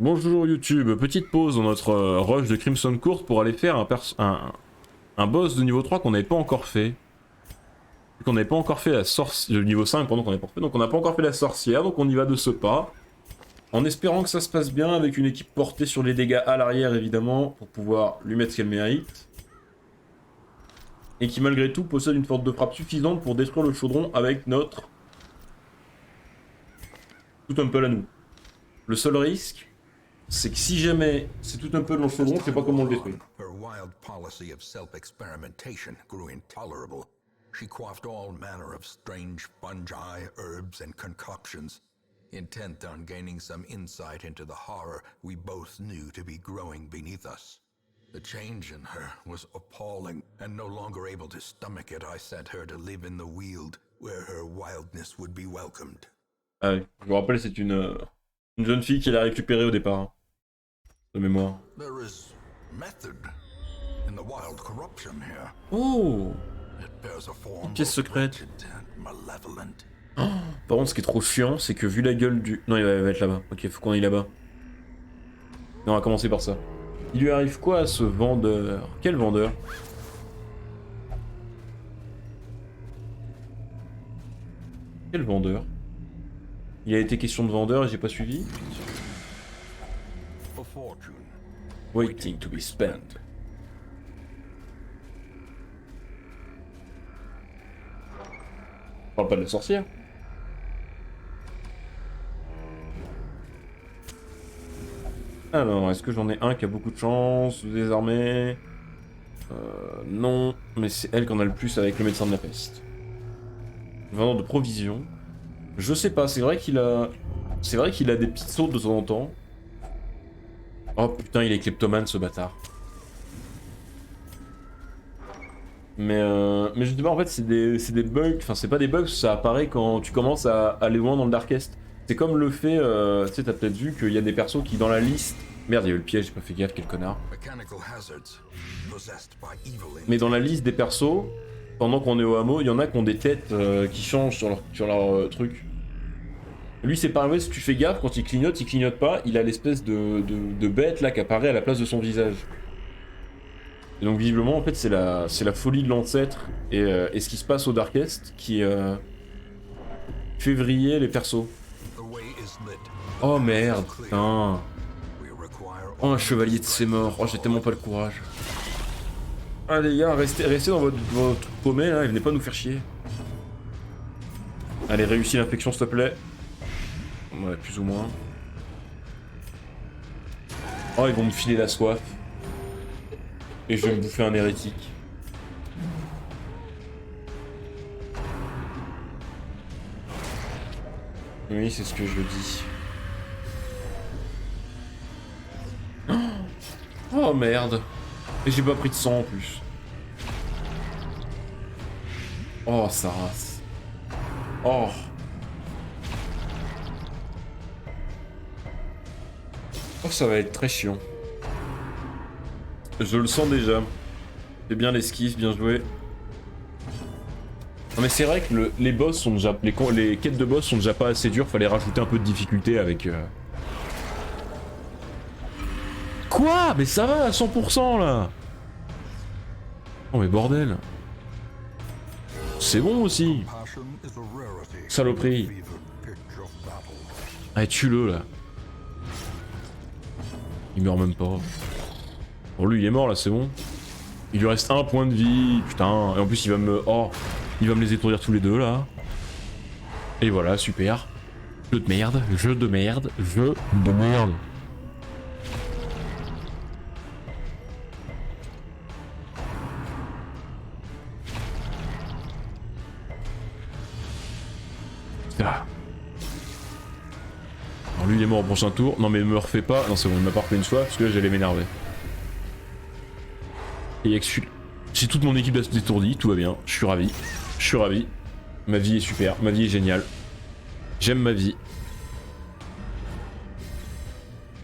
Bonjour YouTube, petite pause dans notre rush de Crimson Court pour aller faire un boss de niveau 3 qu'on n'avait pas encore fait. Qu'on n'avait pas encore fait la sorcière, le niveau 5 pendant qu'on n'avait pas fait, donc on n'a pas encore fait la sorcière, donc on y va de ce pas. En espérant que ça se passe bien, avec une équipe portée sur les dégâts à l'arrière évidemment, pour pouvoir lui mettre ce qu'elle mérite. Et qui malgré tout possède une force de frappe suffisante pour détruire le chaudron avec notre... tout un peu à nous. Le seul risque, c'est que si jamais c'est tout un peu dans le chaudron, je sais pas comment on le détruit. Her wild policy of self-experimentation grew intolerable. She quaffed all manner of strange fungi, herbs, and concoctions, intent on gaining some insight into the horror we both knew to be growing beneath us. The change in her was appalling, and no longer able to stomach it, I sent her to live in the Weald, where her wildness would be welcomed. Ah oui, je vous rappelle, c'est une jeune fille qui l'a récupérée au départ, hein, de mémoire. There is method in the wild corruption here. Oh! It bears a form Pièce secrète. wretched and malevolent. Par contre, ce qui est trop chiant, c'est que vu la gueule du... Non, il va être là-bas. Ok, faut qu'on aille là-bas. On va commencer par ça. Il lui arrive quoi à ce vendeur? Quel vendeur? Quel vendeur? Il a été question de vendeur et j'ai pas suivi. A fortune. Waiting to be spent. On parle pas de la sorcière. Alors, est-ce que j'en ai un qui a beaucoup de chance, désarmé? Non, mais c'est elle qui en a le plus avec le médecin de la peste. Vendeur de provisions. Je sais pas, c'est vrai qu'il a... C'est vrai qu'il a des petites sautes de temps en temps. Oh putain, il est kleptomane ce bâtard. Mais je sais pas, en fait c'est des bugs, enfin c'est pas des bugs, ça apparaît quand tu commences à aller loin dans le Darkest. C'est comme le fait, tu sais, t'as peut-être vu qu'il y a des persos qui dans la liste... Merde, il y a eu le piège, j'ai pas fait gaffe, quel connard. Mechanical hazards possessed by evil Mais dans la liste des persos, pendant qu'on est au hameau, il y en a qui ont des têtes qui changent sur leur truc. Lui c'est pareil, si tu fais gaffe, quand il clignote pas, il a l'espèce de bête là qui apparaît à la place de son visage. Et donc visiblement en fait c'est la folie de l'ancêtre et ce qui se passe au Darkest qui fait vriller les persos. The way is lit. Oh merde, putain. We require Oh un chevalier de ses morts, oh j'ai tellement pas le courage. Ah les gars, restez dans votre truc paumé là, et venez pas nous faire chier. Allez, réussis l'infection s'il te plaît. Ouais, plus ou moins. Oh, ils vont me filer la soif. Et je vais me bouffer un hérétique. Oui, c'est ce que je dis. Oh merde. Et j'ai pas pris de sang en plus. Oh, sa race. Oh. Oh, ça va être très chiant. Je le sens déjà. C'est bien l'esquisse, bien joué. Non mais c'est vrai que les boss sont déjà... Les quêtes de boss sont déjà pas assez dures, fallait rajouter un peu de difficulté avec... Quoi? Mais ça va à 100% là. Oh mais bordel. C'est bon aussi. passion is a rarity. Saloperie. Fevered pitch of battle. Allez, tue-le là. Il meurt même pas. Bon, lui il est mort là, c'est bon. Il lui reste un point de vie, putain. Et en plus il va me... Oh, il va me les étourdir tous les deux là. Et voilà, super. Jeu de merde, jeu de merde, jeu de merde. Ah. Alors lui il est mort au prochain tour. Non mais me refais pas. Non c'est bon, il m'a pas refait une fois parce que là j'allais m'énerver. Et si toute mon équipe est étourdie, tout va bien. Je suis ravi. Je suis ravi. Ma vie est super. Ma vie est géniale. J'aime ma vie.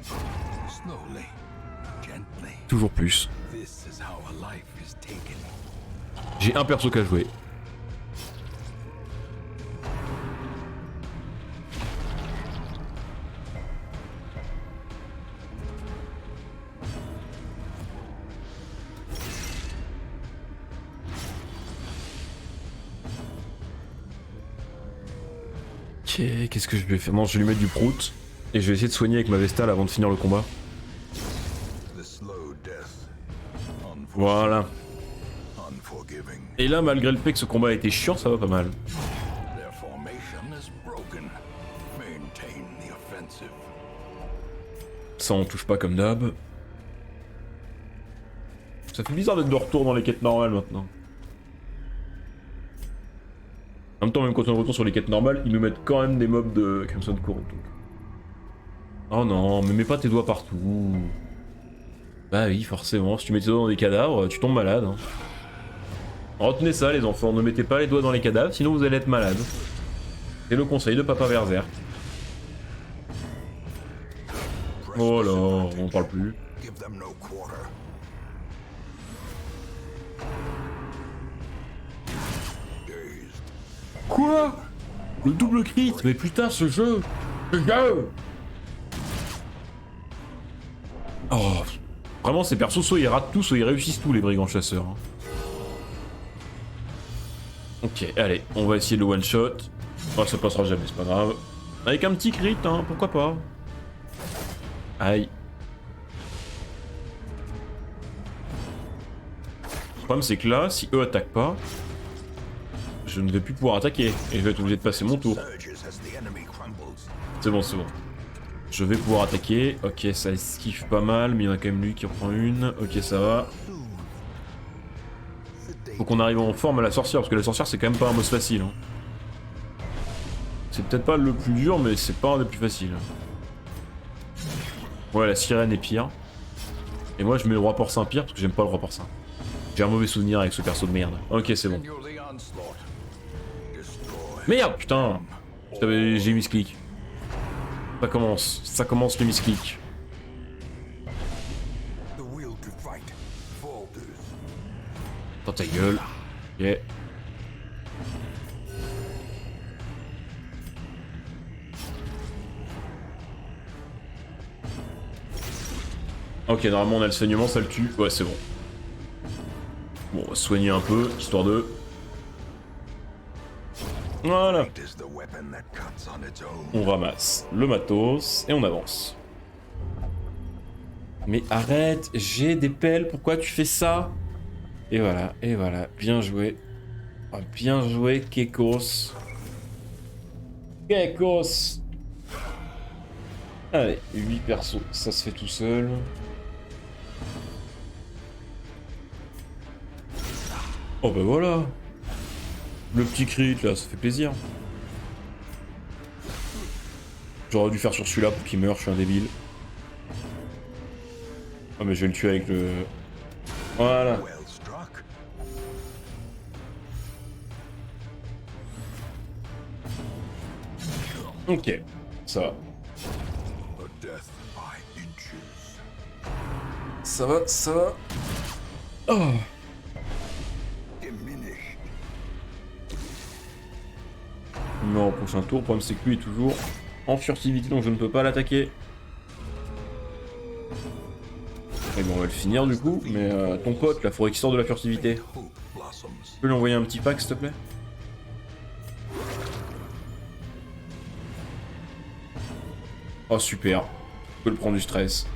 Slowly, gently. Toujours plus. This is how a life is taken. J'ai un perso qu'à jouer. Ok, qu'est-ce que je vais faire? Non, je vais lui mettre du prout. Et je vais essayer de soigner avec ma Vestale avant de finir le combat. Voilà. Et là, malgré le fait que ce combat a été chiant, ça va pas mal. Ça, on touche pas comme d'hab. Ça fait bizarre d'être de retour dans les quêtes normales maintenant. En même temps, même quand on retourne sur les quêtes normales, ils nous mettent quand même des mobs de Crimson Court. Donc. Oh non, mais mets pas tes doigts partout. Bah oui, forcément, si tu mets tes doigts dans des cadavres, tu tombes malade. Hein. Retenez ça les enfants, ne mettez pas les doigts dans les cadavres, sinon vous allez être malade. C'est le conseil de Papa Berserk. Oh là, on parle plus. Quoi? Le double crit? Mais putain, ce jeu! Oh, vraiment, ces persos, soit ils ratent tout, soit ils réussissent tout, les brigands chasseurs. Hein. Ok, allez, on va essayer le one shot. Oh, ça passera jamais, c'est pas grave. Avec un petit crit, hein, pourquoi pas. Aïe. Le problème, c'est que là, si eux attaquent pas, je ne vais plus pouvoir attaquer. Et je vais être obligé de passer mon tour. C'est bon, c'est bon. Je vais pouvoir attaquer. Ok, ça esquive pas mal, mais il y en a quand même lui qui en prend une. Ok, ça va. Faut qu'on arrive en forme à la sorcière, parce que la sorcière, c'est quand même pas un boss facile. Hein. C'est peut-être pas le plus dur, mais c'est pas un des plus faciles. Ouais, la sirène est pire. Et moi, je mets le roi porcin pire, parce que j'aime pas le roi porcin. J'ai un mauvais souvenir avec ce perso de merde. Ok, c'est bon. Merde, putain! J'ai misclick. Ça commence les misclicks. Dans ta gueule. Ok. Ok, normalement on a le saignement, ça le tue. Ouais, c'est bon. Bon, on va soigner un peu, histoire de... Voilà. On ramasse le matos et on avance. Mais arrête, j'ai des pelles, pourquoi tu fais ça? Et voilà, bien joué. Oh, bien joué, Kekos. Kekos. Allez, 8 persos, ça se fait tout seul. Oh bah voilà. Le petit crit là, ça fait plaisir. J'aurais dû faire sur celui-là pour qu'il meure, je suis un débile. Oh mais je vais le tuer avec le... Voilà. Ok, ça va. Ça va, ça va. Oh. Non, prochain tour, le problème c'est que lui est toujours en furtivité, donc je ne peux pas l'attaquer. Et bon, on va le finir du coup, mais ton pote, là, faudrait qu'il sorte de la furtivité. Tu peux lui envoyer un petit pack, s'il te plaît? Oh, super. Je peux le prendre du stress.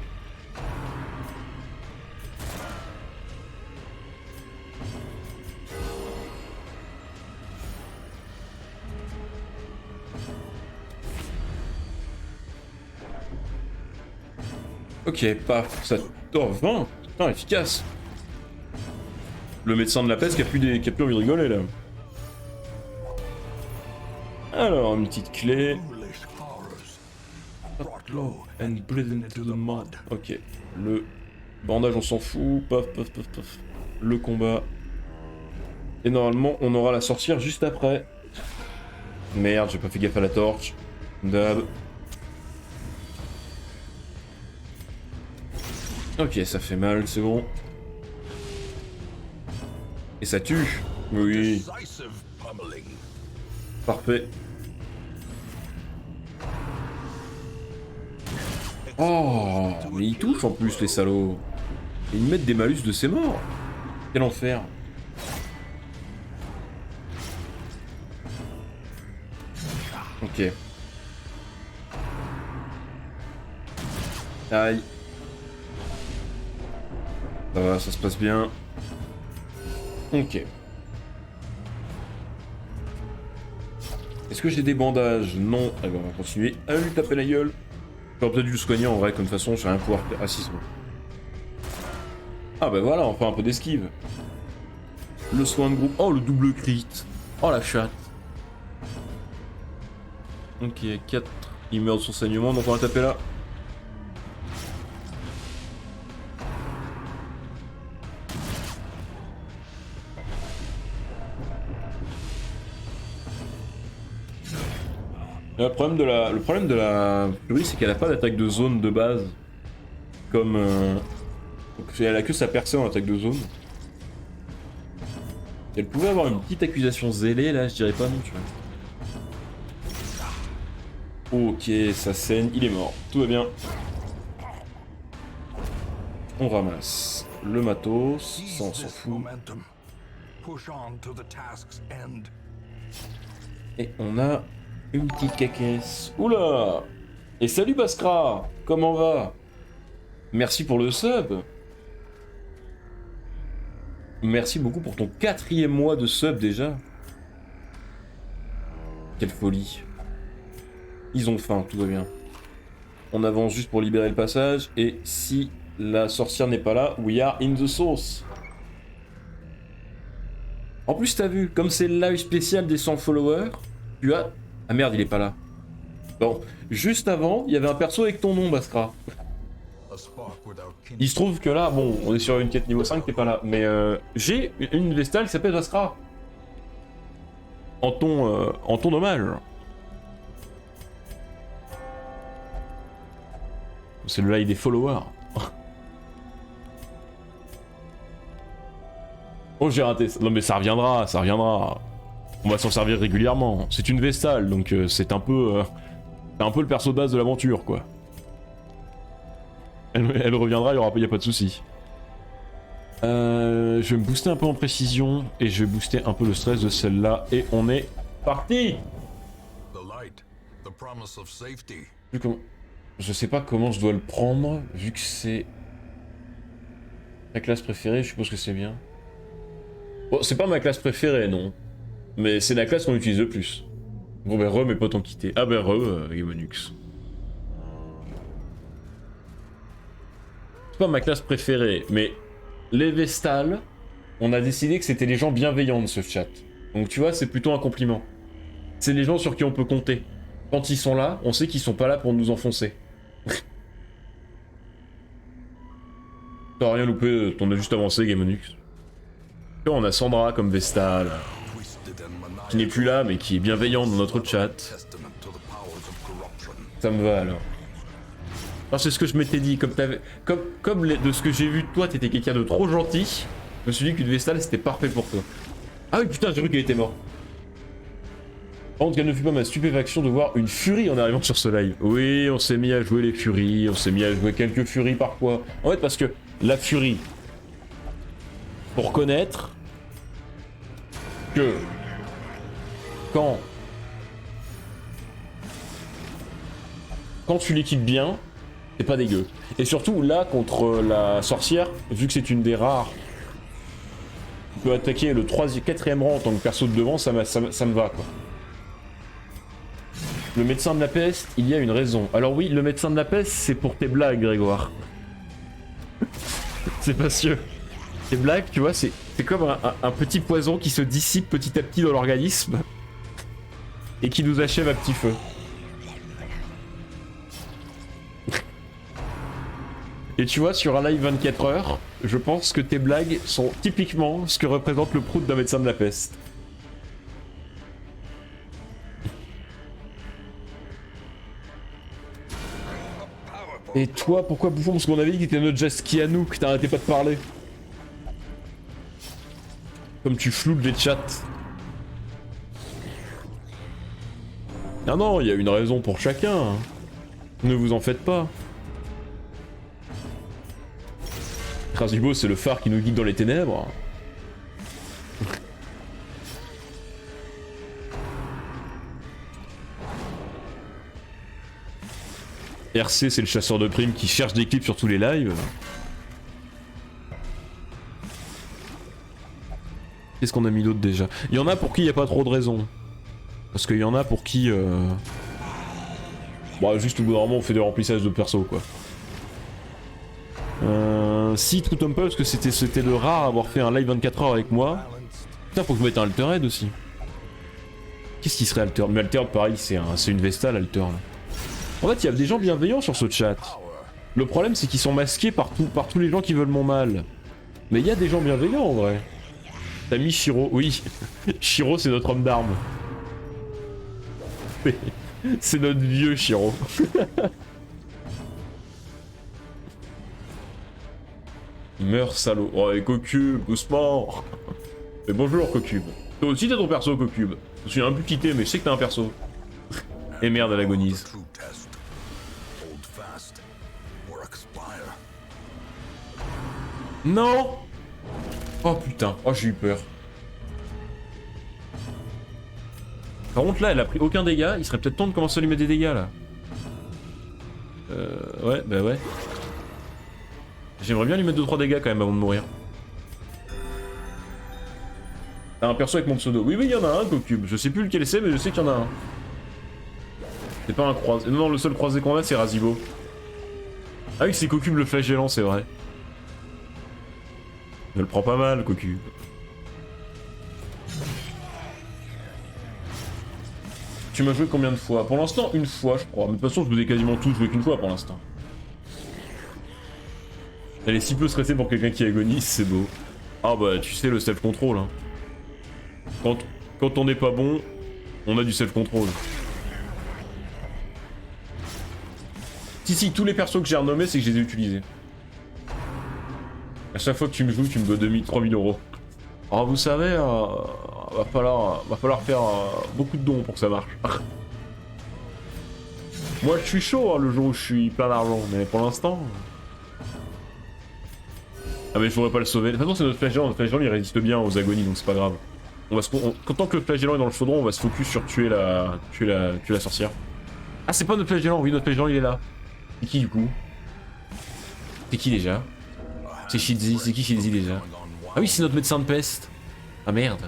Ok, paf, ça... Oh, 20. Putain, efficace. Le médecin de la peste qui a plus envie de rigoler, là. Alors, une petite clé. And bleed into the mud. Ok, le bandage, on s'en fout. Paf, paf, paf, paf. Le combat. Et normalement, on aura la sorcière juste après. Merde, j'ai pas fait gaffe à la torche. Dab. Ok, ça fait mal, c'est bon. Et ça tue. Oui. Parfait. Oh, mais ils touchent en plus, les salauds. Et ils mettent des malus de ses morts. Quel enfer. Ok. Aïe. Ça va, ça se passe bien. Ok. Est-ce que j'ai des bandages? Non. Eh ben, on va continuer à lui taper la gueule. J'aurais peut-être dû le soigner en vrai, comme de toute façon, je vais rien pouvoir faire. Ah si, c'est bon. Ah bah voilà, on fait un peu d'esquive. Le soin de groupe. Oh, le double crit. Oh, la chatte. Ok, 4. Il meurt de son saignement, donc on va taper là. Le problème de la furie, c'est qu'elle a pas d'attaque de zone de base. Comme... elle a que sa percée en attaque de zone. Elle pouvait avoir une petite accusation zélée, là, je dirais pas non, tu vois. Ok, ça saigne, il est mort. Tout va bien. On ramasse le matos, ça on s'en fout. Et on a une petite caquesse. Oula! Et salut Baskra! Comment va? Merci pour le sub! Merci beaucoup pour ton 4e mois de sub déjà. Quelle folie. Ils ont faim, tout va bien. On avance juste pour libérer le passage, et si la sorcière n'est pas là, we are in the sauce. En plus, t'as vu, comme c'est le live spécial des 100 followers, tu as... Ah merde, il est pas là. Bon, juste avant, il y avait un perso avec ton nom, Baskra. Il se trouve que là, bon, on est sur une quête niveau 5, t'es pas là, mais j'ai une Vestale qui s'appelle Baskra. En ton hommage. C'est le live des followers. Oh, j'ai raté. Non mais ça reviendra, ça reviendra. On va s'en servir régulièrement. C'est une Vestale, donc c'est un peu le perso de base de l'aventure, quoi. Elle reviendra, y a pas de souci. Je vais me booster un peu en précision et je vais booster un peu le stress de celle-là et on est parti. Je sais pas comment je dois le prendre vu que c'est ma classe préférée. Je suppose que c'est bien. Bon, c'est pas ma classe préférée, non. Mais c'est la classe qu'on utilise le plus. Bon ben re, mes potes ont quitté. Ah ben re, Gamonux. C'est pas ma classe préférée, mais les Vestales, on a décidé que c'était les gens bienveillants de ce chat. Donc tu vois, c'est plutôt un compliment. C'est les gens sur qui on peut compter. Quand ils sont là, on sait qu'ils sont pas là pour nous enfoncer. T'as rien loupé, t'en as juste avancé, Gamonux. On a Sandra comme Vestale, qui n'est plus là, mais qui est bienveillante dans notre chat. Ça me va alors. Alors c'est ce que je m'étais dit, comme de ce que j'ai vu de toi, t'étais quelqu'un de trop gentil. Je me suis dit qu'une Vestale c'était parfait pour toi. Ah oui putain, j'ai cru qu'elle était morte. Par contre, quelle ne fut pas ma stupéfaction de voir une furie en arrivant sur ce live. Oui, on s'est mis à jouer les furies, on s'est mis à jouer quelques furies parfois. En fait, parce que la furie, pour connaître que quand tu l'équipes bien, c'est pas dégueu. Et surtout là contre la sorcière, vu que c'est une des rares qui peut attaquer le 4e rang en tant que perso de devant, ça me va quoi. Le médecin de la peste, il y a une raison. Alors oui, le médecin de la peste, c'est pour tes blagues, Grégoire. C'est parce que tes blagues, tu vois, c'est comme un petit poison qui se dissipe petit à petit dans l'organisme et qui nous achève à petit feu. Et tu vois, sur un live 24 heures, je pense que tes blagues sont typiquement ce que représente le prout d'un médecin de la peste. Et toi, pourquoi bouffon? Parce qu'on avait dit que t'étais notre Jasky à nous, que t'arrêtais pas de parler. Comme tu floues les chats. Ah non, il y a une raison pour chacun. Hein. Ne vous en faites pas. Krasibo, c'est le phare qui nous guide dans les ténèbres. RC, c'est le chasseur de primes qui cherche des clips sur tous les lives. Qu'est-ce qu'on a mis d'autre déjà? Il y en a pour qui il n'y a pas trop de raison. Parce qu'il y en a pour qui... Bah juste au bout d'un moment on fait des remplissages de perso quoi. Si True Temple, parce que c'était le rare à avoir fait un live 24 heures avec moi. Putain, faut que je mette un Altered aussi. Qu'est-ce qui serait Altered? Mais Altered pareil, c'est une Vesta l'Alter. En fait il y a des gens bienveillants sur ce chat. Le problème c'est qu'ils sont masqués par tous les gens qui veulent mon mal. Mais il y a des gens bienveillants en vrai. T'as mis Shiro, oui. Shiro c'est notre homme d'armes. C'est notre vieux Shiro. Meurs salaud. Oh et Cocube, doucement. Mais bonjour Cocube. Toi aussi t'as ton perso Cocube. Je suis un peu quitté mais je sais que t'as un perso. Et merde elle agonise. Non. Oh putain, oh j'ai eu peur. Par contre là elle a pris aucun dégât, il serait peut-être temps de commencer à lui mettre des dégâts là. Ouais, bah ouais. J'aimerais bien lui mettre 2-3 dégâts quand même avant de mourir. T'as un perso avec mon pseudo. Oui, il y en a un, Cocube. Je sais plus lequel c'est, mais je sais qu'il y en a un. C'est pas un croisé. Non, le seul croisé qu'on a, c'est Razibo. Ah oui, c'est Cocube le flagellant, c'est vrai. Je le prends pas mal, Cocube. Tu m'as joué combien de fois? Pour l'instant, une fois, je crois. Mais de toute façon, je vous ai quasiment tous joué qu'une fois pour l'instant. Elle est si peu stressée pour quelqu'un qui agonise, c'est beau. Ah bah, tu sais, le self-control, hein. Quand on n'est pas bon, on a du self-control. Si, tous les persos que j'ai renommés, c'est que je les ai utilisés. À chaque fois que tu me joues, tu me dois 2000-3000 euros. Alors vous savez, va falloir faire beaucoup de dons pour que ça marche. Moi je suis chaud hein, le jour où je suis plein d'argent, mais pour l'instant... Ah mais je pourrais pas le sauver. De toute façon c'est notre flagellant il résiste bien aux agonies donc c'est pas grave. Tant que le flagellant est dans le chaudron, on va se focus sur tuer la sorcière. Ah c'est pas notre flagellant, oui notre flagellant il est là. C'est qui du coup? C'est qui déjà? C'est Shidzi, c'est qui Shidzi déjà? Ah oui c'est notre médecin de peste. Ah merde.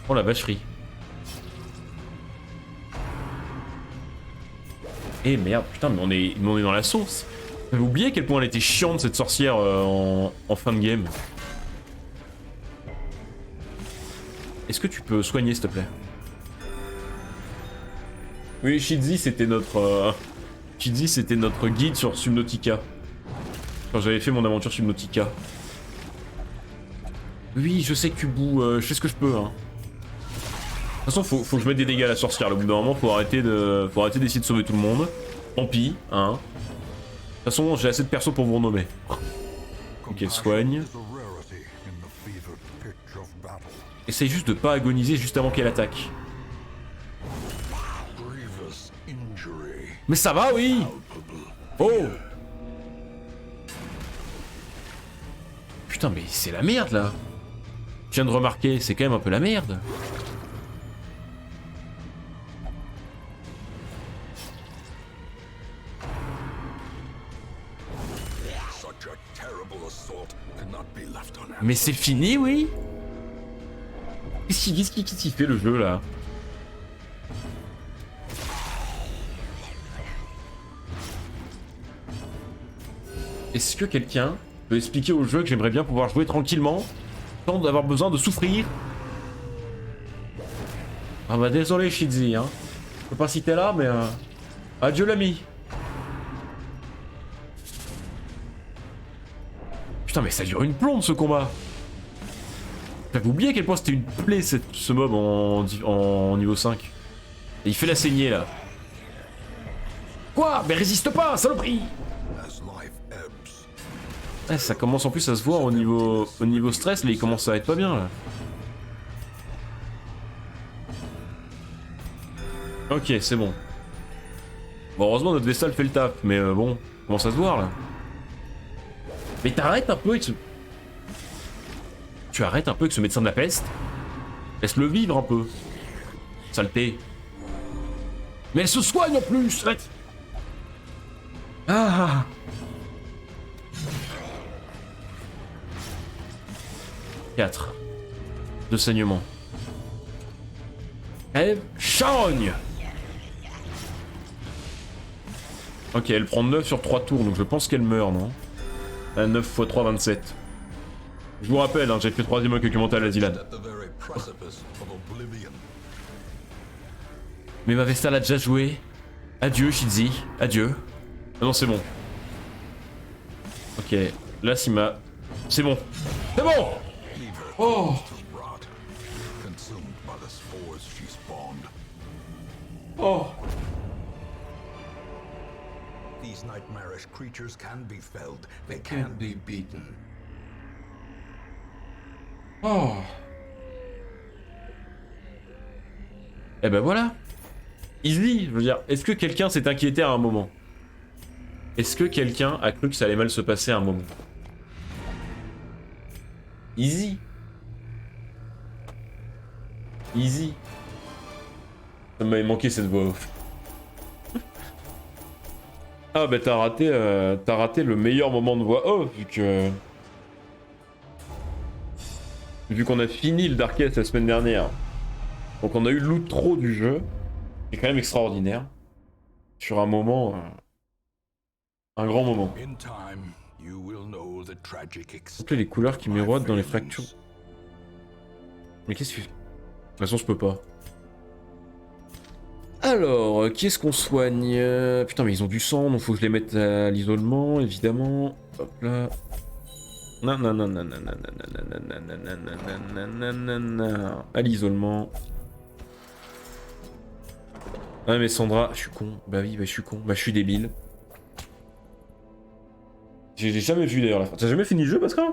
Oh la vacherie. Eh merde, putain mais on est dans la sauce. J'avais oublié à quel point elle était chiante cette sorcière en fin de game. Est-ce que tu peux soigner s'il te plaît? Oui, Shidzi c'était notre guide sur Subnautica. Quand j'avais fait mon aventure Subnautica. Oui, je sais Kubu, je fais ce que je peux hein. De toute façon, faut que je mette des dégâts à la sorcière. Au bout d'un moment, faut arrêter d'essayer de sauver tout le monde. Tant pis, hein. De toute façon, j'ai assez de persos pour vous renommer. Ok, soigne. Essaye juste de pas agoniser juste avant qu'elle attaque. Mais ça va, oui. Oh. Putain, mais c'est la merde, là. Je viens de remarquer, c'est quand même un peu la merde. Mais c'est fini, oui. Qu'est-ce qu'il fait le jeu là? Est-ce que quelqu'un peut expliquer au jeu que j'aimerais bien pouvoir jouer tranquillement sans d'avoir besoin de souffrir? Ah bah désolé Shidzi, hein. Je peux pas si t'es là, mais adieu l'ami. Putain mais ça dure une plombe ce combat. J'avais oublié à quel point c'était une plaie ce mob en niveau 5. Et il fait la saignée là. Quoi? Mais résiste pas, saloperie! Ouais, ça commence en plus à se voir au niveau stress, là il commence à être pas bien là. Ok, c'est bon. Bon, heureusement notre Vestal fait le taf, mais bon, comment ça se voir là? Mais t'arrêtes un peu avec ce... Tu arrêtes un peu avec ce médecin de la peste? Laisse-le vivre un peu. Saleté. Mais elle se soigne en plus. Arrête. Ah. Quatre de saignement. Crève, charogne. Ok, elle prend 9 sur 3 tours, donc je pense qu'elle meurt, non? 9 x 3, 27. Je vous rappelle, hein, j'ai fait 3e documental à Zilan. Mais ma Vesta l'a déjà joué. Adieu, Shizzy. Adieu. Ah non, c'est bon. Ok, là, Sima. C'est bon. C'est bon. Oh. Oh. These nightmarish creatures can be felled. They can't be beaten. Oh. Eh ben voilà. Easy, je veux dire, est-ce que quelqu'un s'est inquiété à un moment? Est-ce que quelqu'un a cru que ça allait mal se passer à un moment? Easy. Easy. Ça m'avait manqué cette voix off. Ah bah t'as raté le meilleur moment de voix off vu qu'on a fini le Darkest la semaine dernière. Donc on a eu l'outro du jeu, qui est quand même extraordinaire. Sur un moment, un grand moment. Donc là, les couleurs qui miroitent dans les fractures. Mais qu'est-ce que... De toute façon, je peux pas. Alors, qui est-ce qu'on soigne? Putain, mais ils ont du sang, donc faut que je les mette à l'isolement, évidemment. Hop là. Non, non, non, non, non, non, non, non, non, non, à l'isolement. Ah mais Sandra, je suis con. Bah oui, bah je suis con. Bah je suis débile. J'ai jamais vu d'ailleurs la fin. T'as jamais fini le jeu, Pascal?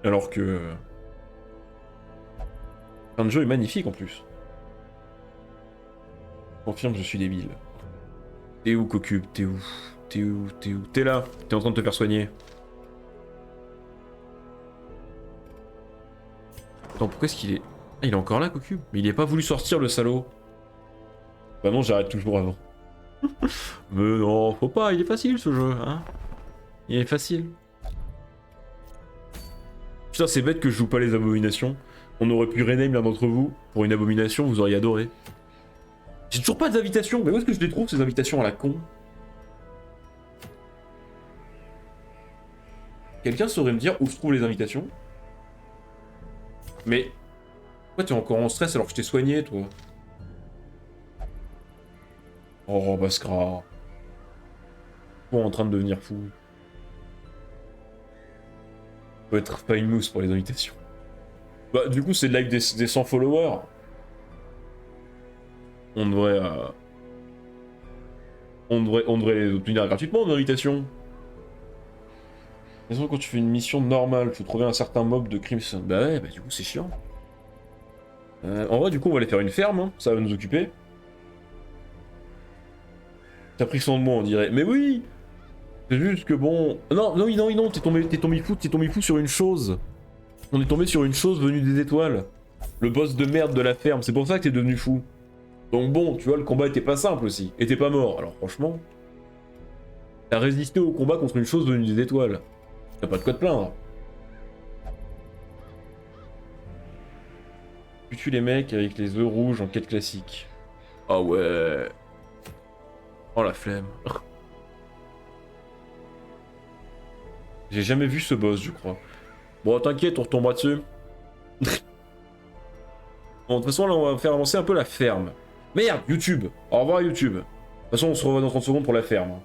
Alors que... La fin de jeu est magnifique en plus. Je confirme, je suis débile. T'es où, Cocube? T'es où? T'es où? T'es où? T'es là. T'es en train de te faire soigner. Attends, pourquoi est-ce qu'il est... Ah, il est encore là, Cocube? Mais il est pas voulu sortir, le salaud. Bah non, j'arrête toujours avant. Mais non, faut pas, il est facile ce jeu, hein. Il est facile. Putain, c'est bête que je joue pas les abominations. On aurait pu rename l'un d'entre vous pour une abomination, vous auriez adoré. J'ai toujours pas d'invitation, mais où est-ce que je les trouve ces invitations à la con? Quelqu'un saurait me dire où se trouvent les invitations? Mais... Pourquoi t'es encore en stress alors que je t'ai soigné, toi? Oh, Baskra. Toi en train de devenir fou. Faut être pas une mousse pour les invitations. Bah, du coup, c'est le live des 100 followers. On devrait les obtenir gratuitement, d'invitation. Mais quand tu fais une mission normale, faut trouver un certain mob de Crimson. Bah ouais, bah du coup, c'est chiant. En vrai, du coup, on va aller faire une ferme, hein. Ça va nous occuper. T'as pris soin de moi, on dirait. Mais oui! C'est juste que bon... Non, non, non, non, t'es tombé fou sur une chose. On est tombé sur une chose venue des étoiles. Le boss de merde de la ferme, c'est pour ça que t'es devenu fou. Donc bon, tu vois, le combat était pas simple aussi. Et t'es pas mort, alors franchement... T'as résisté au combat contre une chose venue des étoiles. T'as pas de quoi te plaindre. Tu tues les mecs avec les œufs rouges en quête classique. Ah ouais... Oh la flemme. J'ai jamais vu ce boss, je crois. Bon, t'inquiète, on retombera dessus. Bon, de toute façon, là, on va faire avancer un peu la ferme. Merde, YouTube. Au revoir, YouTube. De toute façon, on se revoit dans 30 secondes pour la ferme.